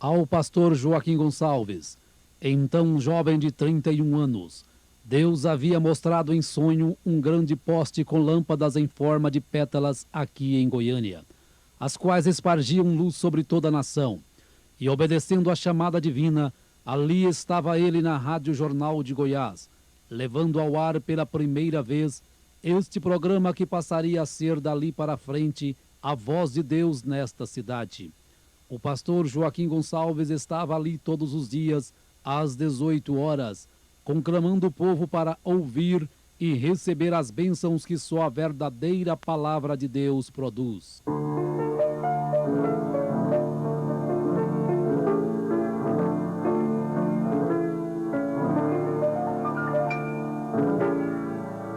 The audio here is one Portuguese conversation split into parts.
Ao pastor Joaquim Gonçalves, então jovem de 31 anos, Deus havia mostrado em sonho um grande poste com lâmpadas em forma de pétalas aqui em Goiânia, as quais espargiam luz sobre toda a nação. E obedecendo à chamada divina, ali estava ele na Rádio Jornal de Goiás, levando ao ar pela primeira vez este programa que passaria a ser dali para frente a voz de Deus nesta cidade. O pastor Joaquim Gonçalves estava ali todos os dias, às 18 horas, conclamando o povo para ouvir e receber as bênçãos que só a verdadeira palavra de Deus produz.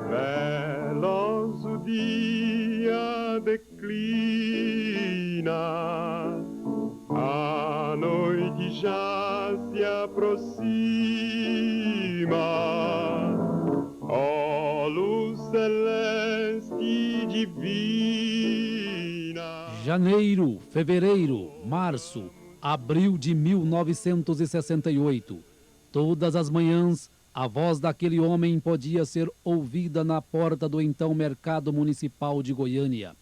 Veloz o dia declina, a noite já se aproxima, ó luz celeste divina. Janeiro, fevereiro, março, abril de 1968. Todas as manhãs, a voz daquele homem podia ser ouvida na porta do então Mercado Municipal de Goiânia,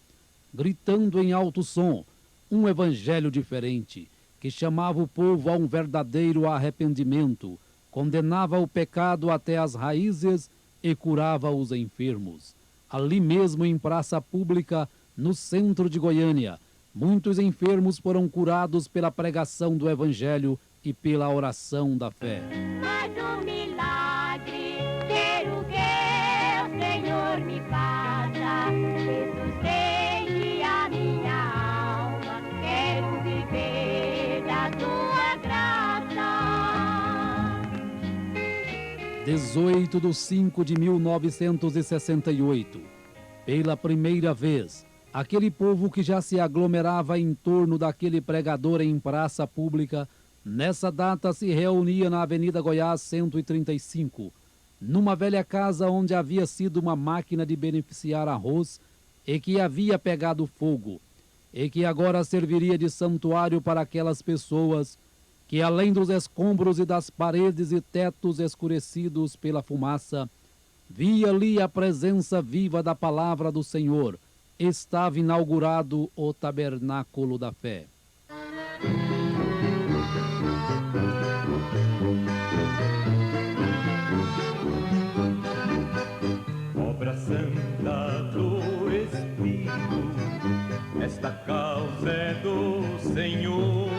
gritando em alto som um evangelho diferente, que chamava o povo a um verdadeiro arrependimento, condenava o pecado até as raízes e curava os enfermos. Ali mesmo em praça pública, no centro de Goiânia, muitos enfermos foram curados pela pregação do evangelho e pela oração da fé. Mas um milagre, quero que o Senhor me faça, que sustente a minha alma, quero viver da tua graça. 18/5/1968. Pela primeira vez, aquele povo que já se aglomerava em torno daquele pregador em praça pública, nessa data se reunia na Avenida Goiás 135, numa velha casa onde havia sido uma máquina de beneficiar arroz e que havia pegado fogo, e que agora serviria de santuário para aquelas pessoas que, além dos escombros e das paredes e tetos escurecidos pela fumaça, via ali a presença viva da palavra do Senhor. Estava inaugurado o Tabernáculo da Fé. Obra santa do Espírito, esta causa é do Senhor,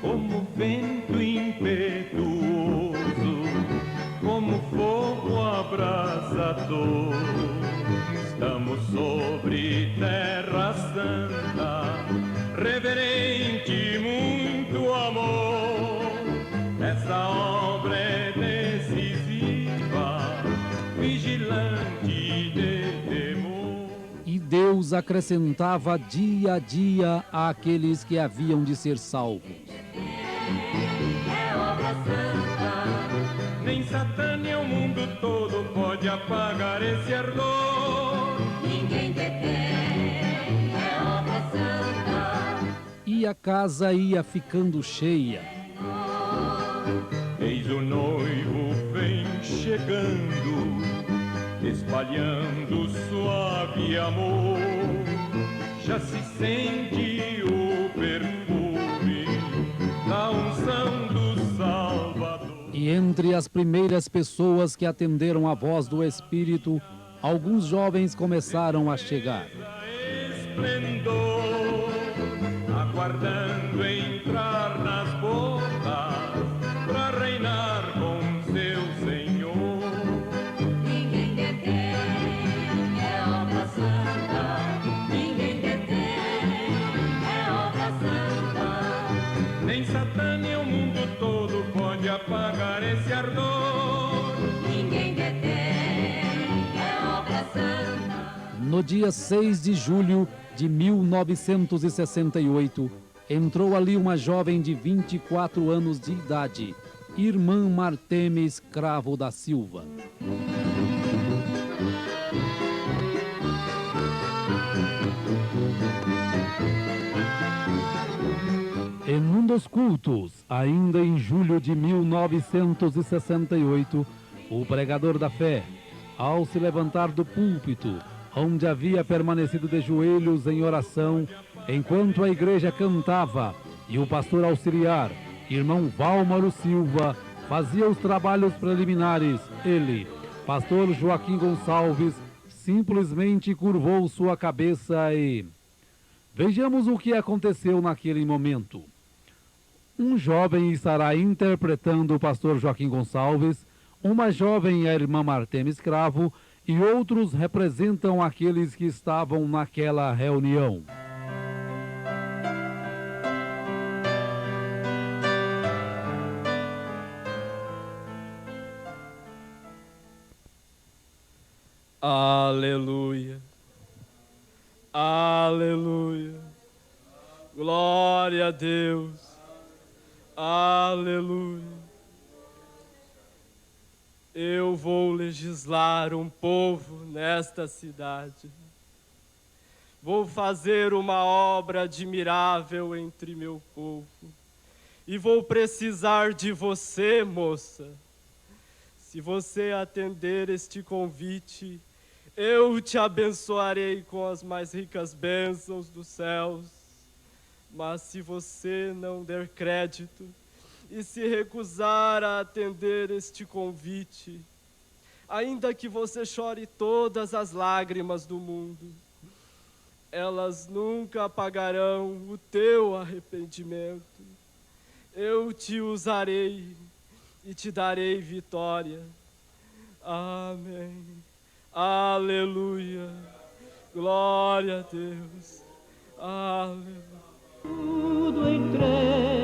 como vento impetuoso, como fogo abrasador. Estamos sobre terra santa, reverente muito amor. Essa obra é decisiva, vigilante de temor. E Deus acrescentava dia a dia àqueles que haviam de ser salvos. É obra santa, Nem Satã nem o mundo todo pode apagar esse ardor. ninguém detém, é obra santa. E a casa ia ficando cheia. Eis o noivo vem chegando, espalhando suave amor. Já se sente o perfume da unção do Salvador. E entre as primeiras pessoas que atenderam à voz do Espírito, alguns jovens começaram a chegar. Esplendor, aguardando entrar nas bodas para reinar com seu Senhor. Ninguém detém, é obra santa. Ninguém detém, é obra santa. Nem Satã nem o mundo todo pode apagar esse ardor. Ninguém detém, é obra santa. No dia 6 de julho de 1968, entrou ali uma jovem de 24 anos de idade, Irmã Martemes Cravo da Silva. E num dos cultos, ainda em julho de 1968, o pregador da fé, ao se levantar do púlpito, onde havia permanecido de joelhos em oração, enquanto a igreja cantava e o pastor auxiliar, irmão Válmaro Silva, fazia os trabalhos preliminares, ele, pastor Joaquim Gonçalves, simplesmente curvou sua cabeça e... Vejamos o que aconteceu naquele momento. Um jovem estará interpretando o pastor Joaquim Gonçalves, uma jovem a irmã Martema Escravo e outros representam aqueles que estavam naquela reunião. Aleluia, aleluia, glória a Deus, aleluia. Eu vou legislar um povo nesta cidade. Vou fazer uma obra admirável entre meu povo. E vou precisar de você, moça. Se você atender este convite, eu te abençoarei com as mais ricas bênçãos dos céus. Mas se você não der crédito e se recusar a atender este convite, ainda que você chore todas as lágrimas do mundo, elas nunca apagarão o teu arrependimento. Eu te usarei e te darei vitória. Amém. Aleluia. Glória a Deus. Aleluia. Tudo entregarei,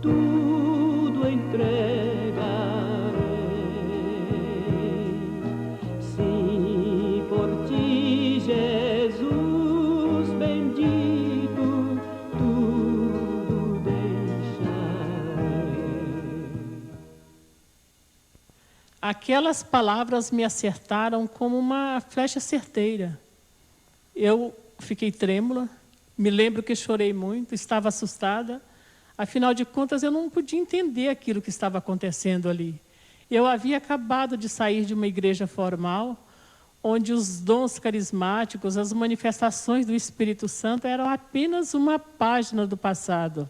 tudo entregarei. Se por ti, Jesus bendito, tudo deixarei. Aquelas palavras me acertaram como uma flecha certeira. Eu fiquei trêmula, me lembro que chorei muito, estava assustada. Afinal de contas, eu não podia entender aquilo que estava acontecendo ali. Eu havia acabado de sair de uma igreja formal, onde os dons carismáticos, as manifestações do Espírito Santo eram apenas uma página do passado.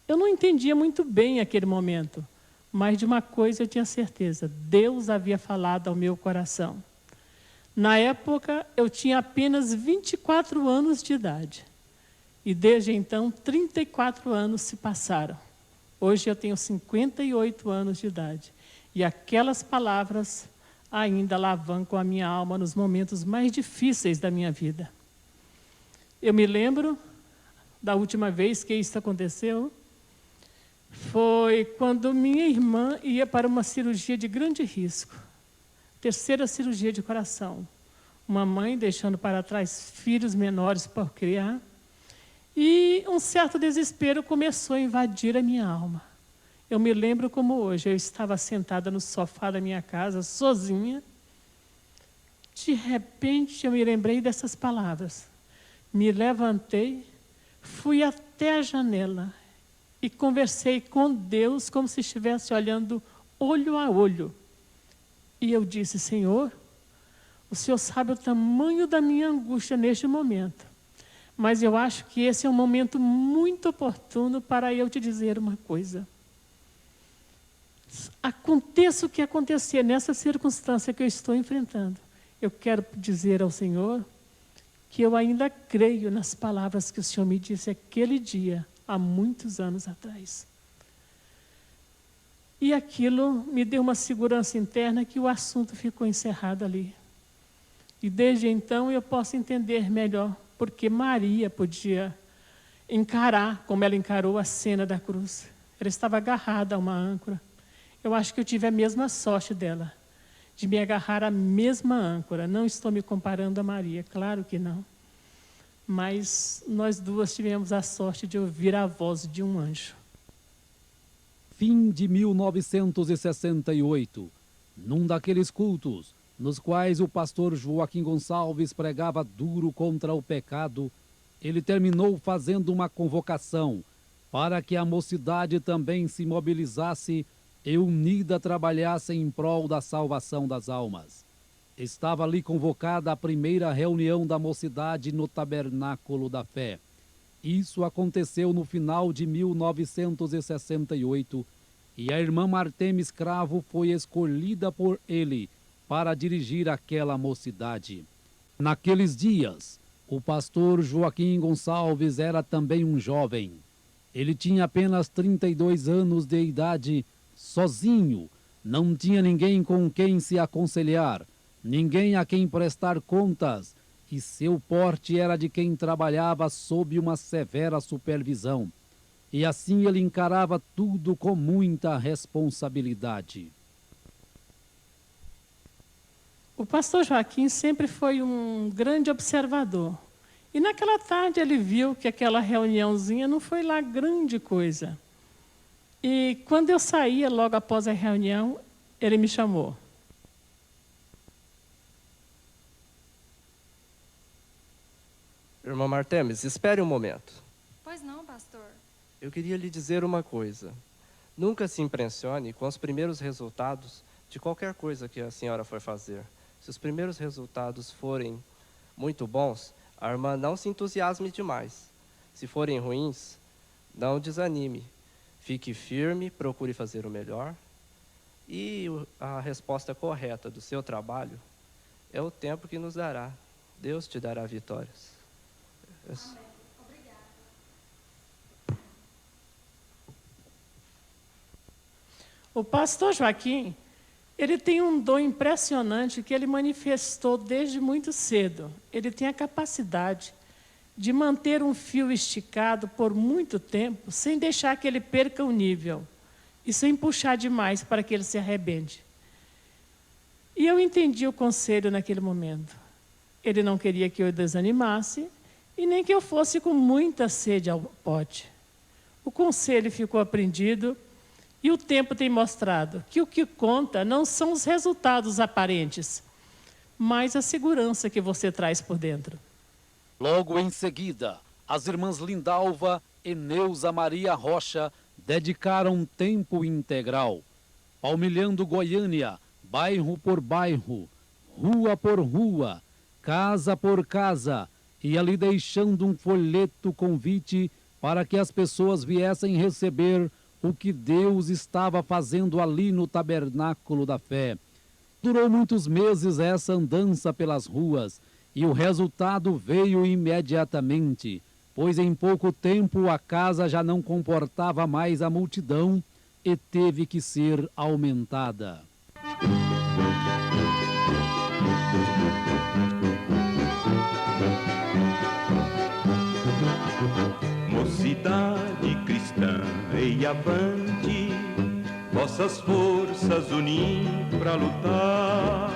Eu não entendia muito bem aquele momento, mas de uma coisa eu tinha certeza: Deus havia falado ao meu coração. Na época, eu tinha apenas 24 anos de idade. E desde então, 34 anos se passaram. Hoje eu tenho 58 anos de idade. E aquelas palavras ainda alavancam a minha alma nos momentos mais difíceis da minha vida. Eu me lembro da última vez que isso aconteceu. Foi quando minha irmã ia para uma cirurgia de grande risco. Terceira cirurgia de coração. Uma mãe deixando para trás filhos menores por criar. E um certo desespero começou a invadir a minha alma. Eu me lembro como hoje, eu estava sentada no sofá da minha casa, sozinha. De repente, eu me lembrei dessas palavras. Me levantei, fui até a janela e conversei com Deus como se estivesse olhando olho a olho. E eu disse: Senhor, o Senhor sabe o tamanho da minha angústia neste momento, mas eu acho que esse é um momento muito oportuno para eu te dizer uma coisa. Aconteça o que acontecer nessa circunstância que eu estou enfrentando, eu quero dizer ao Senhor que eu ainda creio nas palavras que o Senhor me disse aquele dia, há muitos anos atrás. E aquilo me deu uma segurança interna que o assunto ficou encerrado ali. E desde então eu posso entender melhor porque Maria podia encarar como ela encarou a cena da cruz. Ela estava agarrada a uma âncora. Eu acho que eu tive a mesma sorte dela, de me agarrar à mesma âncora. Não estou me comparando a Maria, claro que não. Mas nós duas tivemos a sorte de ouvir a voz de um anjo. Fim de 1968, num daqueles cultos nos quais o pastor Joaquim Gonçalves pregava duro contra o pecado, ele terminou fazendo uma convocação para que a mocidade também se mobilizasse e unida trabalhasse em prol da salvação das almas. Estava ali convocada a primeira reunião da mocidade no Tabernáculo da Fé. Isso aconteceu no final de 1968 e a irmã Artemis Cravo foi escolhida por ele para dirigir aquela mocidade. Naqueles dias, o pastor Joaquim Gonçalves era também um jovem. Ele tinha apenas 32 anos de idade, sozinho, não tinha ninguém com quem se aconselhar, ninguém a quem prestar contas, e seu porte era de quem trabalhava sob uma severa supervisão. E assim ele encarava tudo com muita responsabilidade. O pastor Joaquim sempre foi um grande observador. E naquela tarde ele viu que aquela reuniãozinha não foi lá grande coisa. E quando eu saía logo após a reunião, ele me chamou. Irmã Artemis, espere um momento. Pois não, pastor. Eu queria lhe dizer uma coisa. Nunca se impressione com os primeiros resultados de qualquer coisa que a senhora for fazer. Se os primeiros resultados forem muito bons, a irmã não se entusiasme demais. Se forem ruins, não desanime. Fique firme, procure fazer o melhor. E a resposta correta do seu trabalho é o tempo que nos dará. Deus te dará vitórias. O pastor Joaquim, ele tem um dom impressionante que ele manifestou desde muito cedo. Ele tem a capacidade de manter um fio esticado por muito tempo, sem deixar que ele perca o nível, e sem puxar demais para que ele se arrebente. E eu entendi o conselho naquele momento. Ele não queria que eu desanimasse, e nem que eu fosse com muita sede ao pote. O conselho ficou aprendido, e o tempo tem mostrado que o que conta não são os resultados aparentes, mas a segurança que você traz por dentro. Logo em seguida, as irmãs Lindalva e Neuza Maria Rocha dedicaram tempo integral, palmilhando Goiânia, bairro por bairro, rua por rua, casa por casa, e ali deixando um folheto convite para que as pessoas viessem receber o que Deus estava fazendo ali no Tabernáculo da Fé. Durou muitos meses essa andança pelas ruas e o resultado veio imediatamente, pois em pouco tempo a casa já não comportava mais a multidão e teve que ser aumentada. Mocidade cristã, ei avante, vossas forças unir pra lutar.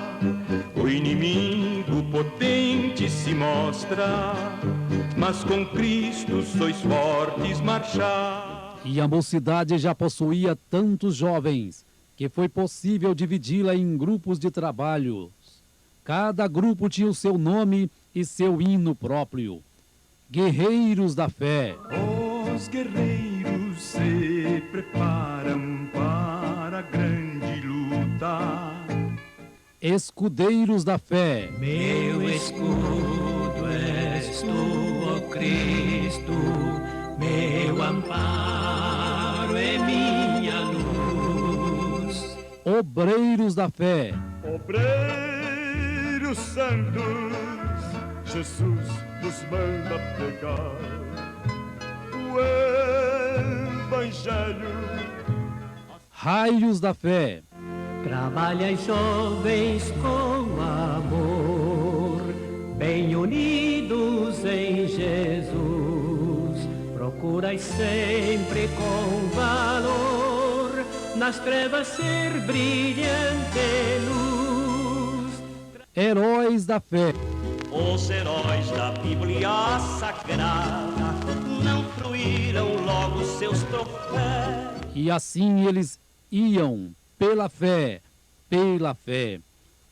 O inimigo potente se mostra, mas com Cristo sois fortes marchar. E a mocidade já possuía tantos jovens que foi possível dividi-la em grupos de trabalho. Cada grupo tinha o seu nome e seu hino próprio. Guerreiros da Fé. Os guerreiros se preparam para a grande luta. Escudeiros da Fé. Meu escudo és tu, ó Cristo, meu amparo é minha luz. Obreiros da Fé. Obreiros santos, Jesus nos manda pregar o Evangelho. Raios da Fé. Trabalhai, jovens, com amor, bem unidos em Jesus. Procurai sempre com valor, nas trevas ser brilhante luz. Heróis da Fé. Os heróis da Bíblia Sagrada não fruíram logo seus troféus. E assim eles iam pela fé,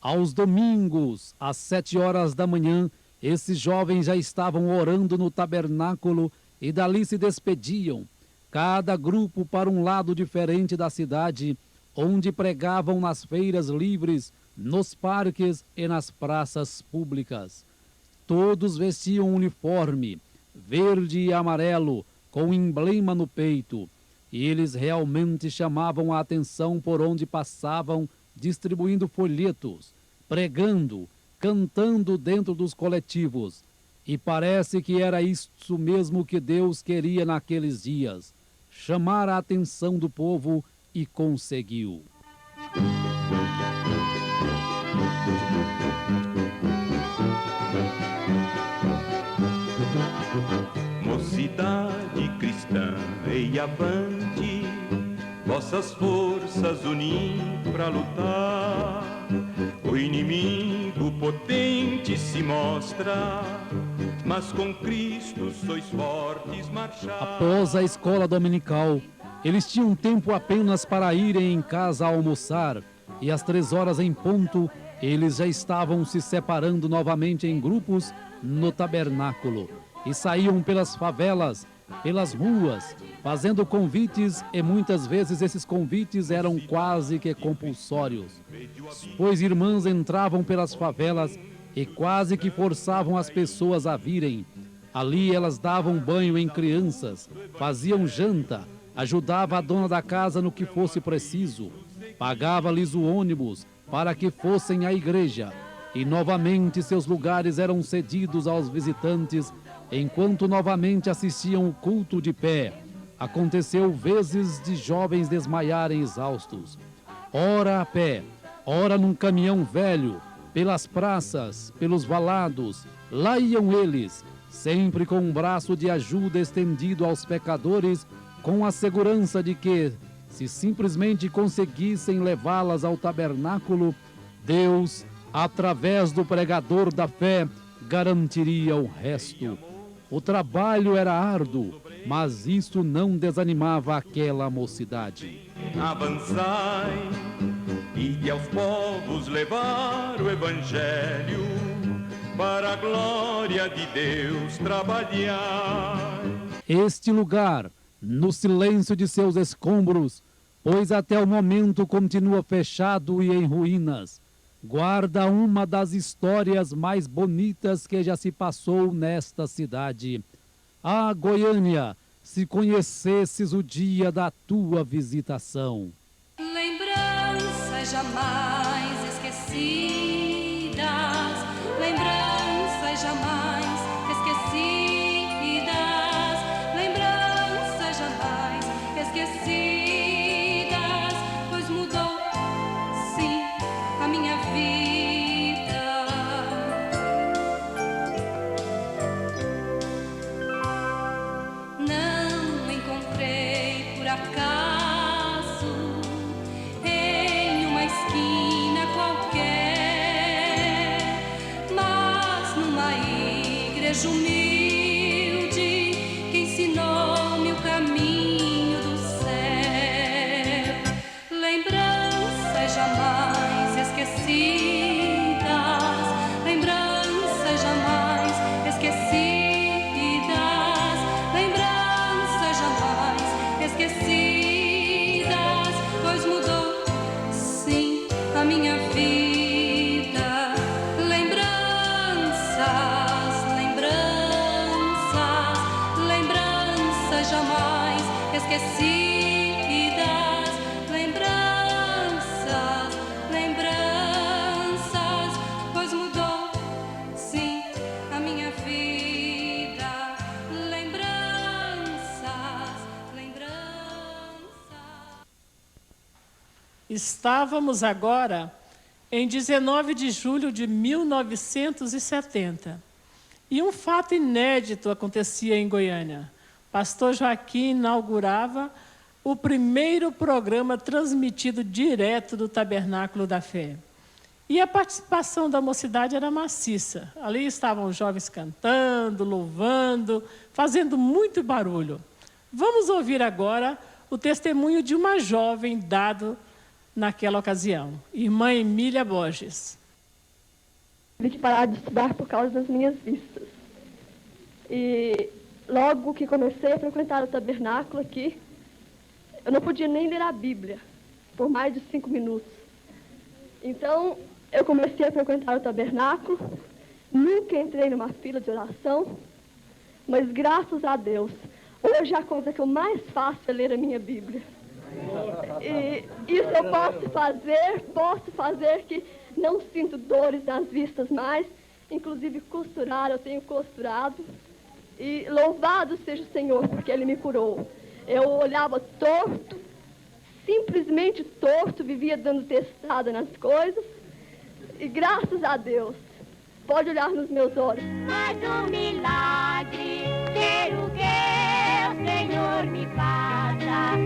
aos domingos, às 7 horas da manhã, Esses jovens já estavam orando no tabernáculo e dali se despediam, cada grupo para um lado diferente da cidade, onde pregavam nas feiras livres, nos parques e nas praças públicas. Todos vestiam um uniforme, verde e amarelo, com emblema no peito, e eles realmente chamavam a atenção por onde passavam, distribuindo folhetos, pregando, cantando dentro dos coletivos. E parece que era isso mesmo que Deus queria naqueles dias, chamar a atenção do povo, e conseguiu. Mocidade cristã, ei avante, vossas forças unim pra lutar. O inimigo potente se mostra, mas com Cristo sois fortes marchar. Após a escola dominical, eles tinham tempo apenas para irem em casa almoçar, e às 3 horas em ponto, eles já estavam se separando novamente em grupos no tabernáculo, e saíam pelas favelas, pelas ruas, fazendo convites, e muitas vezes esses convites eram quase que compulsórios, pois irmãs entravam pelas favelas e quase que forçavam as pessoas a virem. Ali elas davam banho em crianças, faziam janta, ajudava a dona da casa no que fosse preciso, pagava-lhes o ônibus para que fossem à igreja, e novamente seus lugares eram cedidos aos visitantes, enquanto novamente assistiam o culto de pé. Aconteceu vezes de jovens desmaiarem exaustos, ora a pé, ora num caminhão velho, pelas praças, pelos valados. Lá iam eles, sempre com um braço de ajuda estendido aos pecadores, com a segurança de que, se simplesmente conseguissem levá-las ao tabernáculo, Deus, através do pregador da fé, garantiria o resto. O trabalho era árduo, mas isso não desanimava aquela mocidade. Avançai e aos povos levar o evangelho, para a glória de Deus trabalhar. Este lugar, no silêncio de seus escombros, pois até o momento continua fechado e em ruínas, guarda uma das histórias mais bonitas que já se passou nesta cidade. Ah, Goiânia, se conhecesses o dia da tua visitação. Lembranças jamais esquecidas, lembranças jamais esquecidas, lembranças jamais esquecidas, pois mudou, sim, a minha vida. Não encontrei por acaso em uma esquina qualquer, mas numa igreja humilde que ensinou-me o caminho do céu. Lembranças jamais esquecidas, lembranças jamais esquecidas, lembranças jamais esquecidas, pois mudou, sim, a minha vida. Lembranças, lembranças, lembranças jamais esquecidas, lembranças, lembranças, pois mudou, sim, a minha vida. Lembranças, lembranças. Estávamos agora em 19 de julho de 1970. E um fato inédito acontecia em Goiânia. Pastor Joaquim inaugurava o primeiro programa transmitido direto do Tabernáculo da Fé. E a participação da mocidade era maciça. Ali estavam os jovens cantando, louvando, fazendo muito barulho. Vamos ouvir agora o testemunho de uma jovem dado naquela ocasião, irmã Emília Borges. Tive que parar de estudar por causa das minhas vistas. E logo que comecei a frequentar o tabernáculo aqui, eu não podia nem ler a Bíblia por mais de 5 minutos. Então, eu comecei a frequentar o tabernáculo, nunca entrei numa fila de oração, mas graças a Deus, hoje a coisa que eu mais faço é ler a minha Bíblia. E isso eu posso fazer que não sinto dores nas vistas mais, inclusive costurar, eu tenho costurado. E louvado seja o Senhor, porque Ele me curou. Eu olhava torto, simplesmente torto, vivia dando testada nas coisas. E graças a Deus, pode olhar nos meus olhos. Mas um milagre, ser o que o Senhor me faça,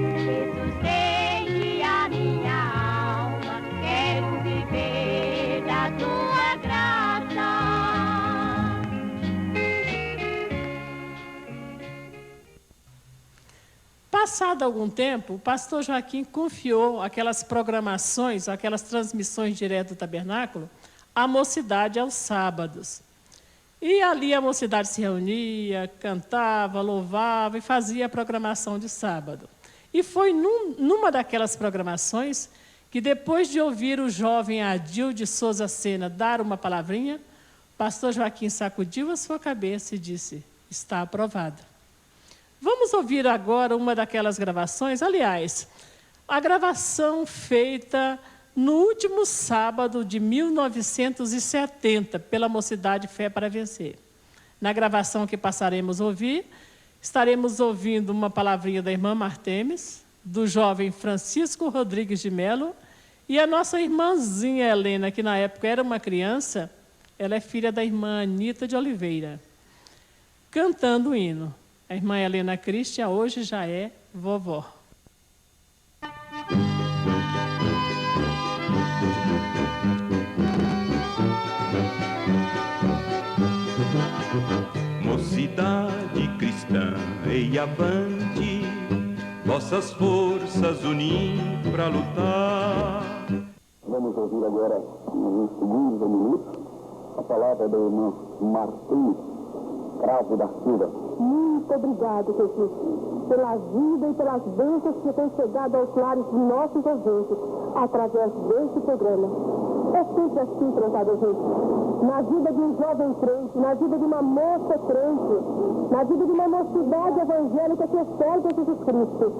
sustente a minha alma, quero viver da tua graça. Passado algum tempo, o pastor Joaquim confiou aquelas programações, aquelas transmissões direto do tabernáculo, à mocidade aos sábados. E ali a mocidade se reunia, cantava, louvava e fazia a programação de sábado. E foi numa daquelas programações que, depois de ouvir o jovem Adil de Souza Sena dar uma palavrinha, o pastor Joaquim sacudiu a sua cabeça e disse: está aprovado. Vamos ouvir agora uma daquelas gravações, aliás, a gravação feita no último sábado de 1970, pela Mocidade Fé para Vencer. Na gravação que passaremos a ouvir, estaremos ouvindo uma palavrinha da irmã Martemes, do jovem Francisco Rodrigues de Melo, e a nossa irmãzinha Helena, que na época era uma criança, ela é filha da irmã Anita de Oliveira, cantando o hino. A irmã Helena Cristia hoje já é vovó. Mocidade cristã, ei avante, vossas forças unir pra lutar. Vamos ouvir agora, em segundos minutos, a palavra da irmã Martins, Cravo da Silva. Muito obrigado, Jesus, pela vida e pelas bênçãos que têm chegado aos lares de nossos ouvintes, através deste programa. É sempre assim, prezado gente. Na vida de um jovem crente, na vida de uma moça crente, na vida de uma mocidade evangélica que serve a Jesus Cristo,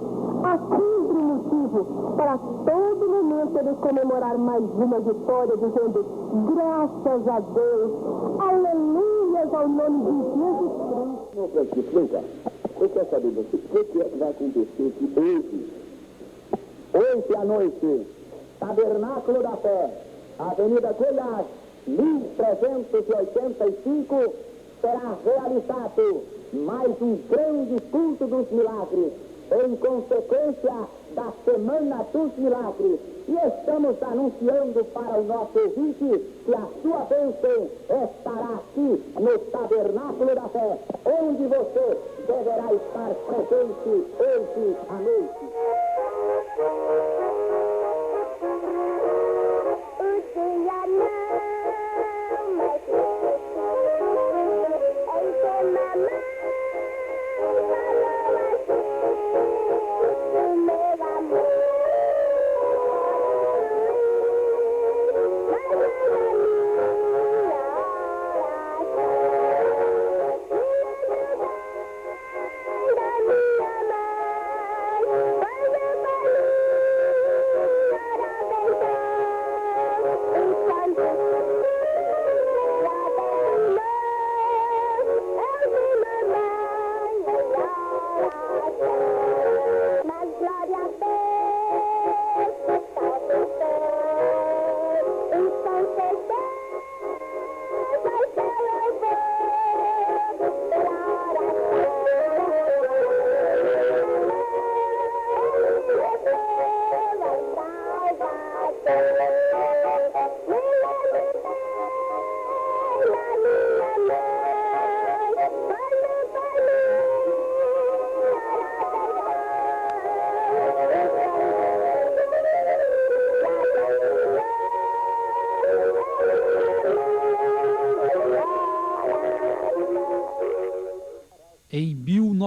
há sempre um motivo para todo momento eles comemorar mais uma vitória, dizendo: graças a Deus, aleluias ao nome de Jesus Cristo. Não, Francisco, vem cá. Eu quero saber de você, o que é que vai acontecer que hoje à noite, Tabernáculo da Fé, Avenida Goiás, 1385, será realizado mais um grande culto dos milagres, em consequência da Semana dos Milagres. E estamos anunciando para o nosso ouvinte que a sua bênção estará aqui no Tabernáculo da Fé, onde você deverá estar presente hoje à noite.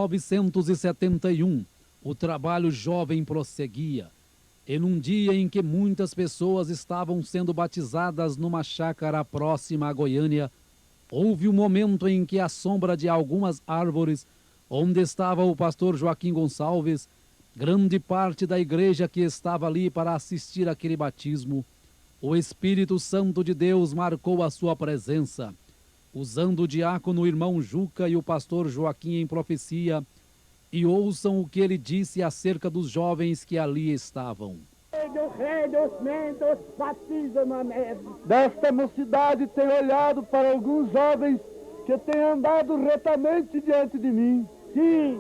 1971, o trabalho jovem prosseguia. E num dia em que muitas pessoas estavam sendo batizadas numa chácara próxima a Goiânia, houve um momento em que, à sombra de algumas árvores, onde estava o pastor Joaquim Gonçalves, grande parte da igreja que estava ali para assistir àquele batismo, o Espírito Santo de Deus marcou a sua presença, usando o diácono irmão Juca e o pastor Joaquim em profecia, e ouçam o que ele disse acerca dos jovens que ali estavam. Desta mocidade tenho olhado para alguns jovens que têm andado retamente diante de mim. Sim,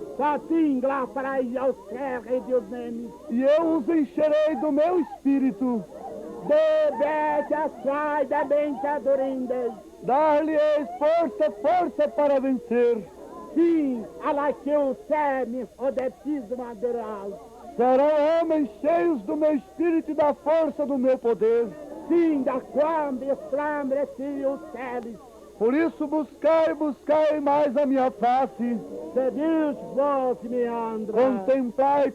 e eu os encherei do meu espírito. Dar-lhe-eis força para vencer. Sim, serão homens cheios do meu espírito e da força do meu poder. Sim, por isso buscai mais a minha face.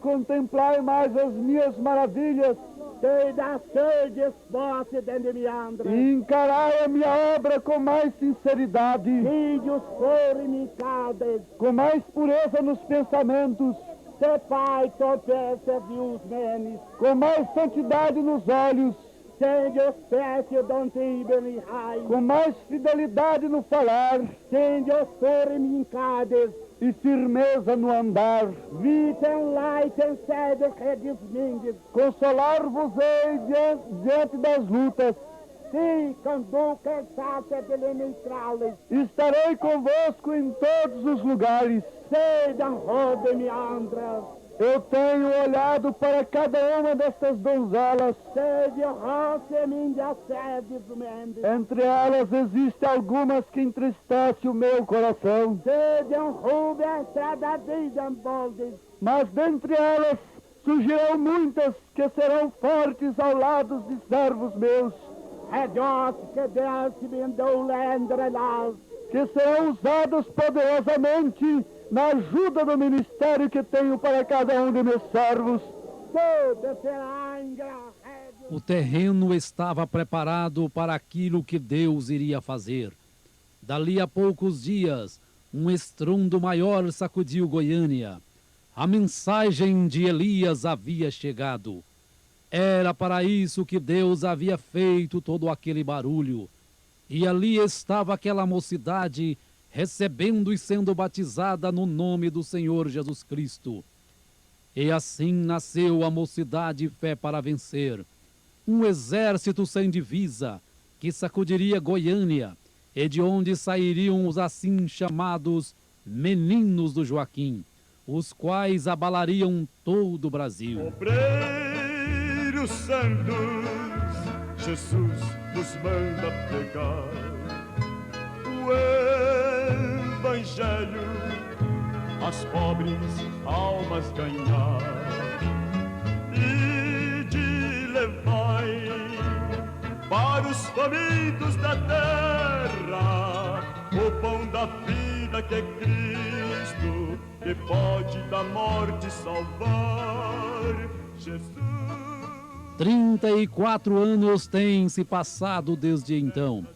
Contemplai mais as minhas maravilhas. E encarai a minha obra com mais sinceridade, com mais pureza nos pensamentos, com mais santidade nos olhos, com mais fidelidade no falar, e firmeza no andar. Consolar-vos-ei diante das lutas. Estarei convosco em todos os lugares. Eu tenho olhado para cada uma destas donzelas. Entre elas existem algumas que entristecem o meu coração. Mas dentre elas surgirão muitas que serão fortes ao lado de servos meus, que serão usados poderosamente na ajuda do ministério que tenho para cada um de meus servos. O terreno estava preparado para aquilo que Deus iria fazer. Dali a poucos dias, um estrondo maior sacudiu Goiânia. A mensagem de Elias havia chegado. Era para isso que Deus havia feito todo aquele barulho. E ali estava aquela mocidade recebendo e sendo batizada no nome do Senhor Jesus Cristo. E assim nasceu a Mocidade Fé para Vencer, um exército sem divisa que sacudiria Goiânia e de onde sairiam os assim chamados Meninos do Joaquim, os quais abalariam todo o Brasil. Obreiros santos, Jesus nos manda pregar o Evangelho, as pobres almas ganhar e de levai para os famintos da terra o pão da vida que é Cristo, que pode da morte salvar. Jesus. 34 anos têm se passado desde então,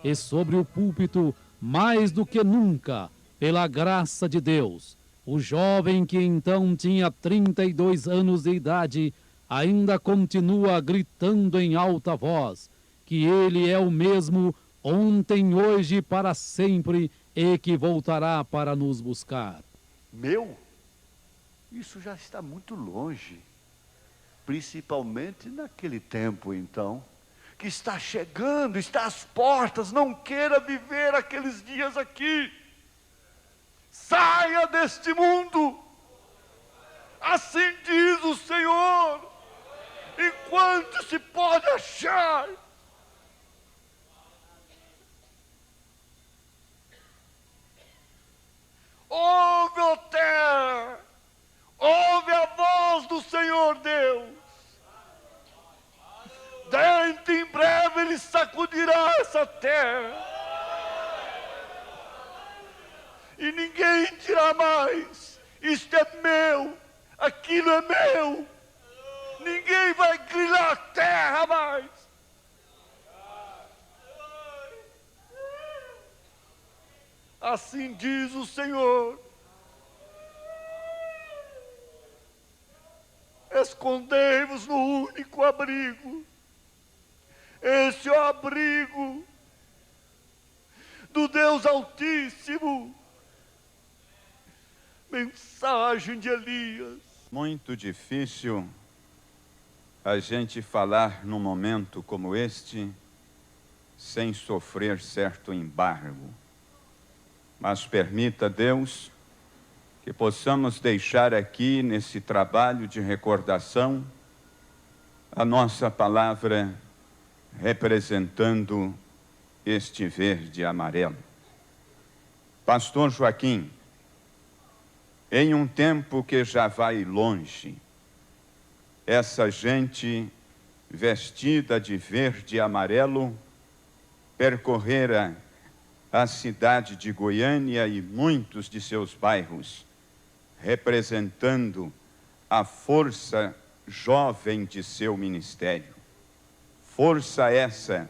e sobre o púlpito, mais do que nunca, pela graça de Deus, o jovem que então tinha 32 anos de idade ainda continua gritando em alta voz que ele é o mesmo ontem, hoje e para sempre, e que voltará para nos buscar. Isso já está muito longe, principalmente naquele tempo então, que está chegando, está às portas. Não queira viver aqueles dias aqui. Saia deste mundo, assim diz o Senhor, enquanto se pode achar. Ouve, ó terra, ouve a voz do Senhor Deus. Dentro em breve Ele sacudirá essa terra. E ninguém dirá mais Isto é meu, aquilo é meu. Ninguém vai grilar a terra mais. Assim diz o Senhor. Escondei-vos no único abrigo. Esse é o abrigo do Deus Altíssimo. Mensagem de Elias. Muito difícil a gente falar num momento como este sem sofrer certo embargo. Mas permita, Deus, que possamos deixar aqui, nesse trabalho de recordação, a nossa palavra representando este verde e amarelo. Pastor Joaquim, em um tempo que já vai longe, essa gente vestida de verde e amarelo percorrera a cidade de Goiânia e muitos de seus bairros, representando a força jovem de seu ministério. Força essa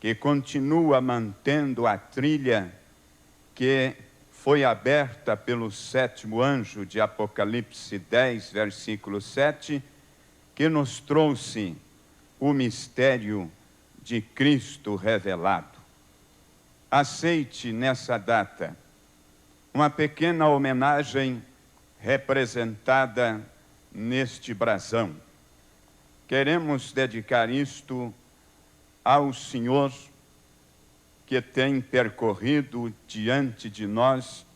que continua mantendo a trilha que foi aberta pelo 7º anjo de Apocalipse 10, versículo 7, que nos trouxe o mistério de Cristo revelado. Aceite nessa data uma pequena homenagem representada neste brasão. Queremos dedicar isto ao Senhor que tem percorrido diante de nós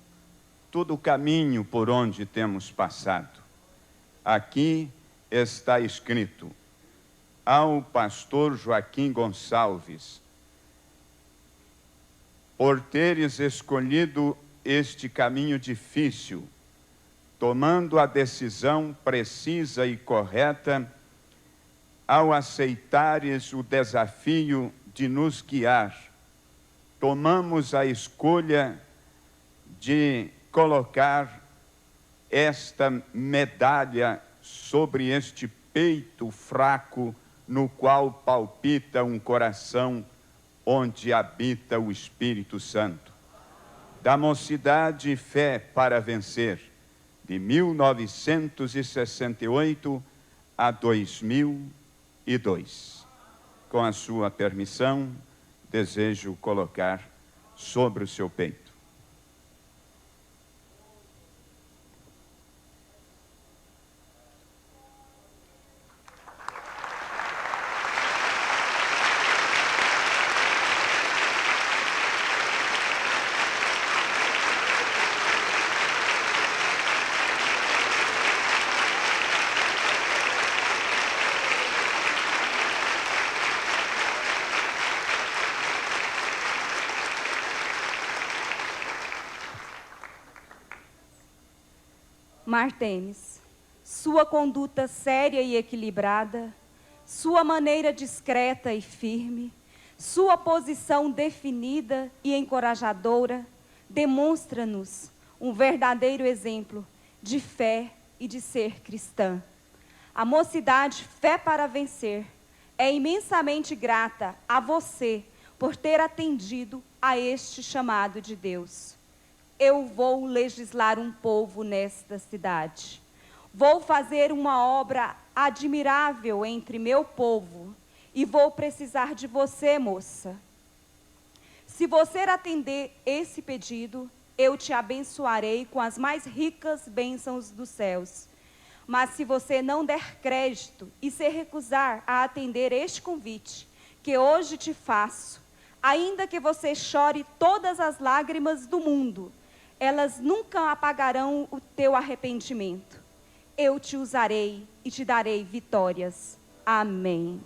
todo o caminho por onde temos passado. Aqui está escrito: ao pastor Joaquim Gonçalves, por teres escolhido este caminho difícil, tomando a decisão precisa e correta, ao aceitares o desafio de nos guiar, tomamos a escolha de colocar esta medalha sobre este peito fraco no qual palpita um coração onde habita o Espírito Santo. Da Mocidade Fé para Vencer, de 1968 a 2002. Com a sua permissão, desejo colocar sobre o seu peito. Martemes, sua conduta séria e equilibrada, sua maneira discreta e firme, sua posição definida e encorajadora, demonstra-nos um verdadeiro exemplo de fé e de ser cristã. A Mocidade Fé para Vencer é imensamente grata a você por ter atendido a este chamado de Deus. Eu vou legislar um povo nesta cidade. Vou fazer uma obra admirável entre meu povo e vou precisar de você, moça. Se você atender esse pedido, eu te abençoarei com as mais ricas bênçãos dos céus. Mas se você não der crédito e se recusar a atender este convite que hoje te faço, ainda que você chore todas as lágrimas do mundo, elas nunca apagarão o teu arrependimento. Eu te usarei e te darei vitórias. Amém.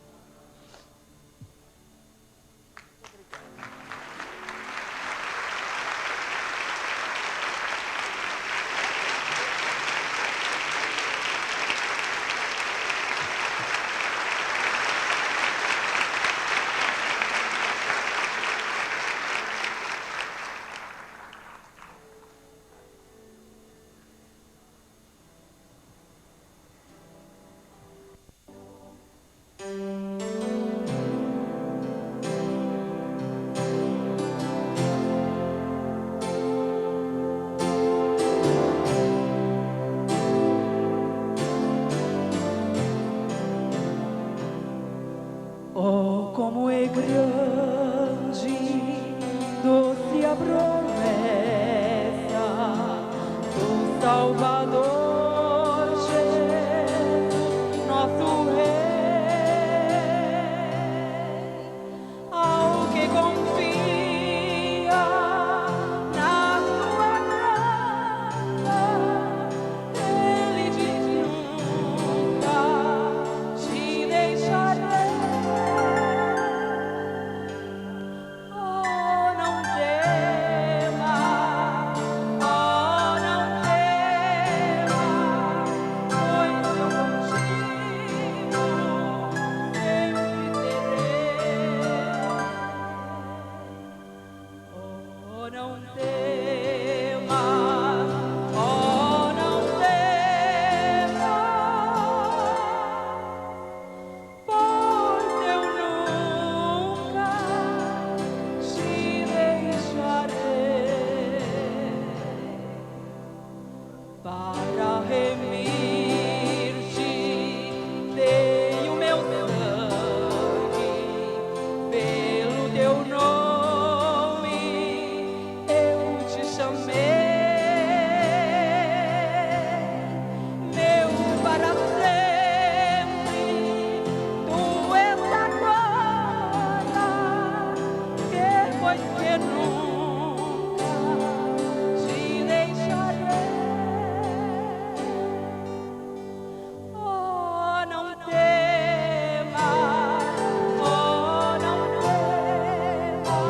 Salvador, Jesus, nosso Rei, ao que confia na sua graça, Ele diz nunca te deixarei. Oh, não tema, oh, não tema, pois eu contigo sempre serei. Oh, não tema, oh, não tema, pois eu nunca te deixarei. Para remir-te, dei o meu sangue, pelo teu nome eu te chamei, meu para sempre, tu és agora, depois que nunca te deixarei. Oh, não tema, oh, não tema,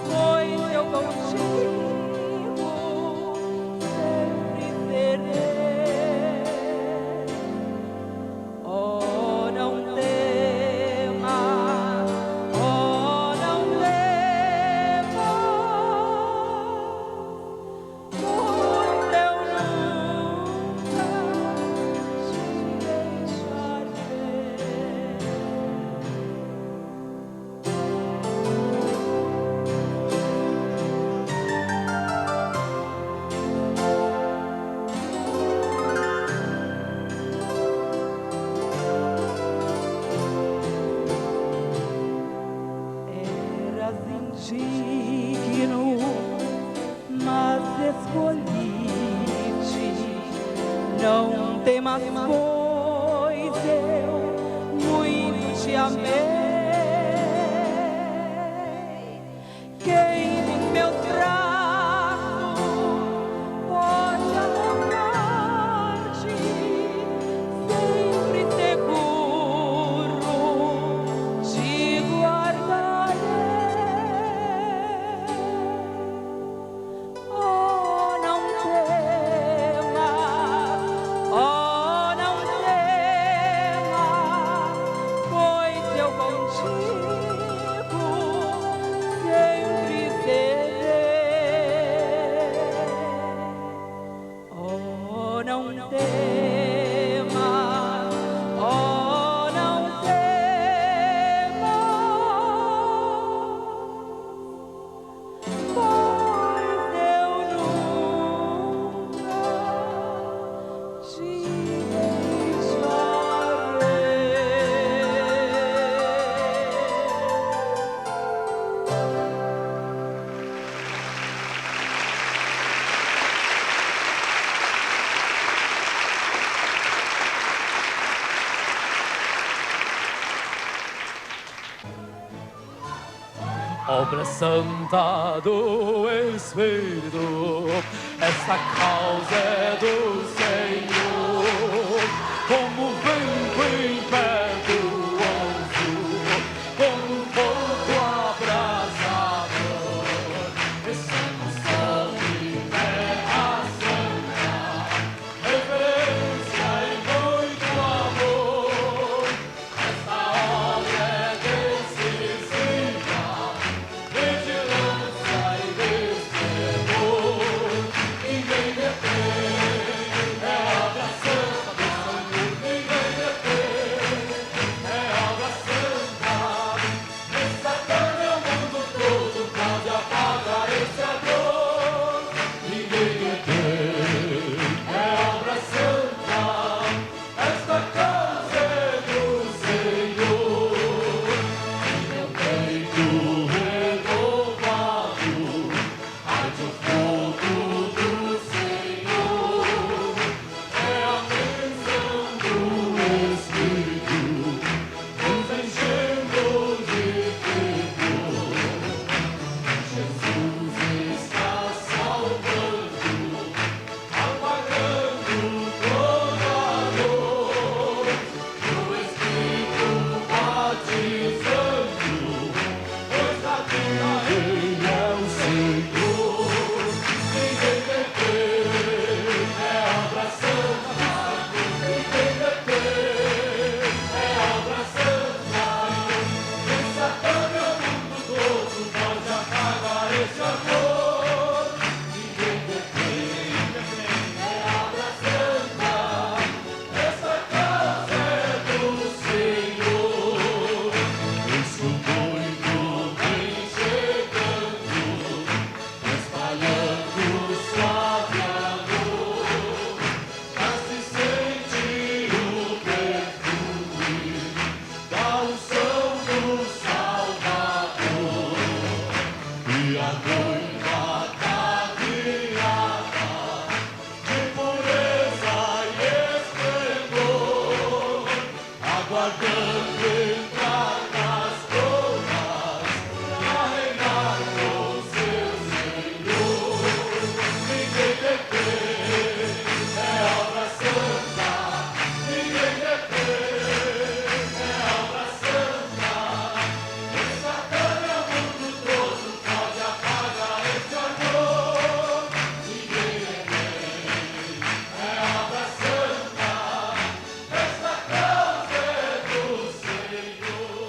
pois eu contigo sempre serei. Oh, não tema, oh, não tema, pois eu nunca te deixarei. Eras indigno, mas escolhi-te. Não temas, pois eu muito te amei. Quem nos meus braços pode abraçar-te, sempre seguro te guardarei. Oh, não temas, oh, não temas, pois eu contigo sempre serei. Oh, não temas, oh, não temas, pois eu nunca te Obra santa do Espírito, essa causa é do Senhor. Como vento em pé do anjo, como fogo abrasador, descendo o sol e terra santa, reverência e muito amor. Esta obra é decisiva, vigilância e destemor. Ninguém detém aguardando entrar nas coroas, pra reinar com seu Senhor. Ninguém detém, é obra santa. Ninguém detém, é obra santa. Essa câmara ao mundo todo pode apagar esse amor. Ninguém detém, é obra santa. Esta causa é do Senhor.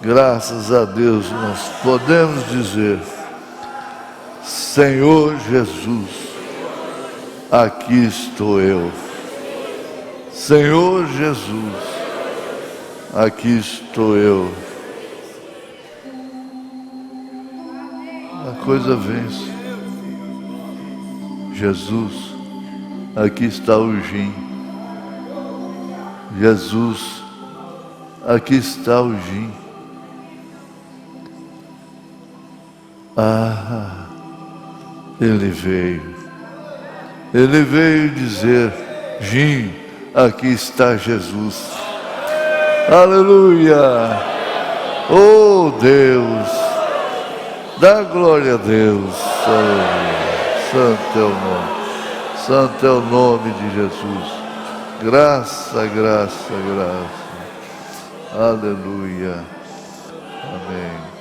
Graças a Deus nós podemos dizer: Senhor Jesus, aqui estou eu. Senhor Jesus, aqui estou eu. A coisa vence. Jesus, aqui está o gin. Jesus, aqui está o gin. Ah, ele veio dizer: gin, aqui está Jesus. Aleluia! Oh Deus, dá glória a Deus. Santo é o nome, santo é o nome de Jesus. Graça, graça, graça. Aleluia. Amém.